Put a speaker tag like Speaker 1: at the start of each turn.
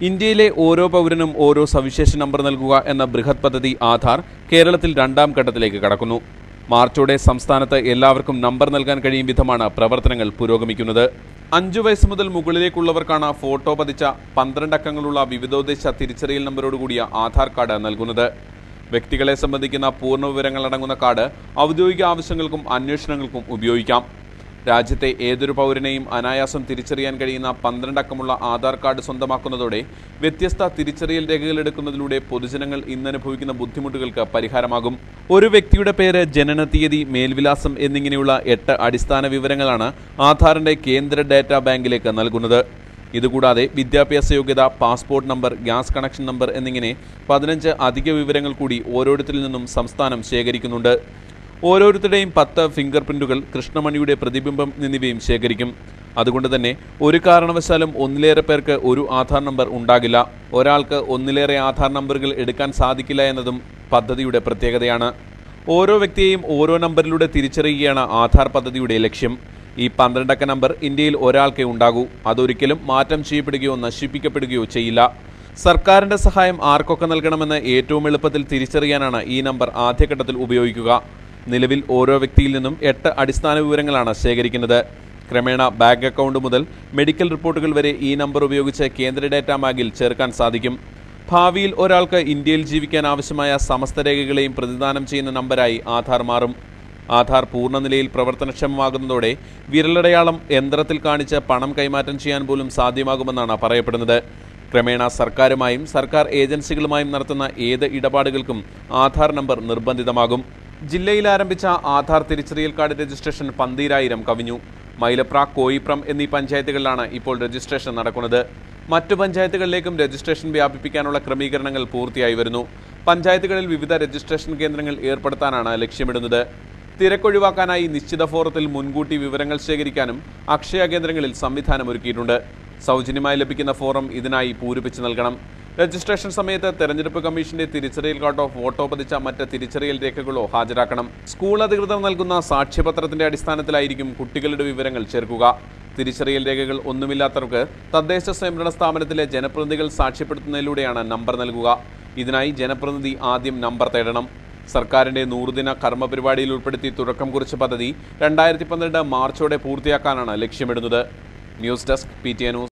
Speaker 1: ഇന്ത്യയിലെ ഓരോ പൗരനും ഓരോ സവിശേഷ നമ്പർ നൽകുക എന്ന ബൃഹത് പദ്ധതി ആധാർ കേരളത്തിൽ രണ്ടാം ഘട്ടത്തിലേക്ക് കടക്കുന്നു. മാർച്ചോടെ സംസ്ഥാനത്ത് എല്ലാവർക്കും നമ്പർ നൽകാൻ കഴിയും വിധമാണ് പ്രവർത്തനങ്ങൾ പുരോഗമിക്കുന്നത്. 5 വയസ്സ് മുതൽ മുകളിലേക്കുള്ളവർക്കാണ് ഫോട്ടോ പതിച്ച 12 അക്കങ്ങളുള്ള വിവിധോദ്ദേശ തിരിച്ചറിയൽ നമ്പരോടുകൂടിയ ആധാർ കാർഡ് നൽകുന്നത്. വ്യക്തികളെ സംബന്ധിക്കുന്ന പൂർണ്ണ വിവരങ്ങൾ അടങ്ങുന്ന കാർഡ് ഔദ്യോഗിക ആവശ്യങ്ങൾക്കും അന്വേഷണങ്ങൾക്കും ഉപയോഗിക്കാം. രാജ്യത്തെ ഏതൊരു പൗരനെയും അനായാസം തിരിച്ചറിയാൻ കഴിയുന്ന 12 അക്കമുള്ള ആധാർ കാർഡ് സ്വന്തമാക്കുന്നതോടെ വ്യത്യസ്ത തിരിച്ചറിയൽ രേഖകൾ എടുക്കുന്നതിലൂടെ പൊതുജനങ്ങൾ ഇന്നനുഭവിക്കുന്ന ബുദ്ധിമുട്ടുകൾക്ക് പരിഹാരമാകും. ഒരു വ്യക്തിയുടെ പേര്, ജനനതീയതി, മേൽവിലാസം എന്നിങ്ങനെയുള്ള 8 അടിസ്ഥാന വിവരങ്ങളാണ് ആധാറിന്റെ കേന്ദ്ര ഡാറ്റാ ബാങ്കിലേക്ക് നൽകുന്നത്. ഇതുകൂടാതെ വിദ്യാഭ്യാസ യോഗ്യത, passport number, gas connection number എന്നിങ്ങനെ 15 അധിക വിവരങ്ങൾ കൂടി ഓരോരുത്തരിൽ നിന്നും സംസ്ഥാനം ശേഖരിക്കുന്നുണ്ട്. ഓരോരുത്തരുടെയും 10 ഫിംഗർ പ്രിന്റുകൾ, കൃഷ്ണമണിയുടെ പ്രതിബിംബം എന്നിവയും ശേഖരിക്കും. അതുകൊണ്ട് തന്നെ ഒരു കാരണവശാലും ഒന്നിലേറെ പേർക്ക് ഒരു ആധാർ നമ്പർ ഉണ്ടാകില്ല. ഒരാൾക്ക് ഒന്നിലേറെ ആധാർ നമ്പറുകൾ എടുക്കാൻ സാധിക്കില്ല എന്നതും പദ്ധതിയുടെ പ്രത്യേകതയാണ്. ഓരോ വ്യക്തിയെയും ഓരോ നമ്പറിലൂടെ തിരിച്ചറിയുകയാണ് ആധാർ പദ്ധതിയുടെ ലക്ഷ്യം. ഈ 12 അക്ക നമ്പർ ഇന്ത്യയിൽ ഒരാൾക്കേ ഉണ്ടാകൂ. അതൊരിക്കലും മാറ്റം ചെയ്യപ്പെടുകയോ നശിപ്പിക്കപ്പെടുകയോ ചെയ്യില്ല. സർക്കാരിന്റെ സഹായം ആർക്കൊക്കെ നൽകണമെന്ന് ഏറ്റവും എളുപ്പത്തിൽ തിരിച്ചറിയാനാണ് ഈ നമ്പർ ആദ്യഘട്ടത്തിൽ ഉപയോഗിക്കുക. നിലവിൽ ഓരോ വ്യക്തിയിൽ നിന്നും 8 അടിസ്ഥാന വിവരങ്ങളാണ് ശേഖരിക്കുന്നത്. ക്രമേണ ബാങ്ക് അക്കൗണ്ട് മുതൽ മെഡിക്കൽ റിപ്പോർട്ടുകൾ വരെ ഈ നമ്പർ ഉപയോഗിച്ച് കേന്ദ്ര ഡാറ്റാ ബാങ്കിൽ ചേർക്കാൻ സാധിക്കും. ഭാവിയിൽ ഒരാൾക്ക് ഇന്ത്യയിൽ ജീവിക്കാൻ ആവശ്യമായ സമസ്ത രേഖകളെയും പ്രതിദാനം ചെയ്യുന്ന നമ്പരായി ആധാർ മാറും. ആധാർ പൂർണ്ണ നിലയിൽ പ്രവർത്തനക്ഷമമാകുന്നതോടെ വിരലടയാളം യന്ത്രത്തിൽ കാണിച്ച് പണം കൈമാറ്റം ചെയ്യാൻ പോലും സാധ്യമാകുമെന്നാണ് പറയപ്പെടുന്നത്. ക്രമേണ സർക്കാരുമായും സർക്കാർ ഏജൻസികളുമായും നടത്തുന്ന ഏത് ഇടപാടുകൾക്കും ആധാർ നമ്പർ നിർബന്ധിതമാകും. ജില്ലയിൽ ആരംഭിച്ച ആധാർ തിരിച്ചറിയൽ കാർഡ് രജിസ്ട്രേഷൻ 12,000 കവിഞ്ഞു. മൈലപ്ര, കോയിപ്രം എന്നീ പഞ്ചായത്തുകളിലാണ് ഇപ്പോൾ രജിസ്ട്രേഷൻ നടക്കുന്നത്. മറ്റു പഞ്ചായത്തുകളിലേക്കും രജിസ്ട്രേഷൻ വ്യാപിപ്പിക്കാനുള്ള ക്രമീകരണങ്ങൾ പൂർത്തിയായി വരുന്നു. പഞ്ചായത്തുകളിൽ വിവിധ രജിസ്ട്രേഷൻ കേന്ദ്രങ്ങൾ ഏർപ്പെടുത്താനാണ് ലക്ഷ്യമിടുന്നത്. തിരക്കൊഴിവാക്കാനായി നിശ്ചിത ഫോറത്തിൽ മുൻകൂട്ടി വിവരങ്ങൾ ശേഖരിക്കാനും അക്ഷയ കേന്ദ്രങ്ങളിൽ സംവിധാനം ഒരുക്കിയിട്ടുണ്ട്. സൗജന്യമായി ലഭിക്കുന്ന ഫോറം ഇതിനായി പൂരിപ്പിച്ച് നൽകണം. രജിസ്ട്രേഷൻ സമയത്ത് തെരഞ്ഞെടുപ്പ് കമ്മീഷന്റെ തിരിച്ചറിയൽ കാർഡോ ഫോട്ടോ പതിച്ച മറ്റ് തിരിച്ചറിയൽ രേഖകളോ ഹാജരാക്കണം. സ്കൂൾ അധികൃതർ നൽകുന്ന സാക്ഷ്യപത്രത്തിന്റെ അടിസ്ഥാനത്തിലായിരിക്കും കുട്ടികളുടെ വിവരങ്ങൾ ചേർക്കുക. തിരിച്ചറിയൽ രേഖകൾ ഒന്നുമില്ലാത്തവർക്ക് തദ്ദേശ സ്വയംഭരണ സ്ഥാപനത്തിലെ ജനപ്രതിനിധികൾ സാക്ഷ്യപ്പെടുത്തുന്നതിലൂടെയാണ് നമ്പർ നൽകുക. ഇതിനായി ജനപ്രതിനിധി ആദ്യം നമ്പർ തേടണം. സർക്കാരിന്റെ 100 ദിന കർമ്മ പരിപാടിയിൽ ഉൾപ്പെടുത്തി തുടക്കം കുറിച്ച പദ്ധതി 2012 മാർച്ചോടെ പൂർത്തിയാക്കാനാണ് ലക്ഷ്യമിടുന്നത്. News desk, PTN news.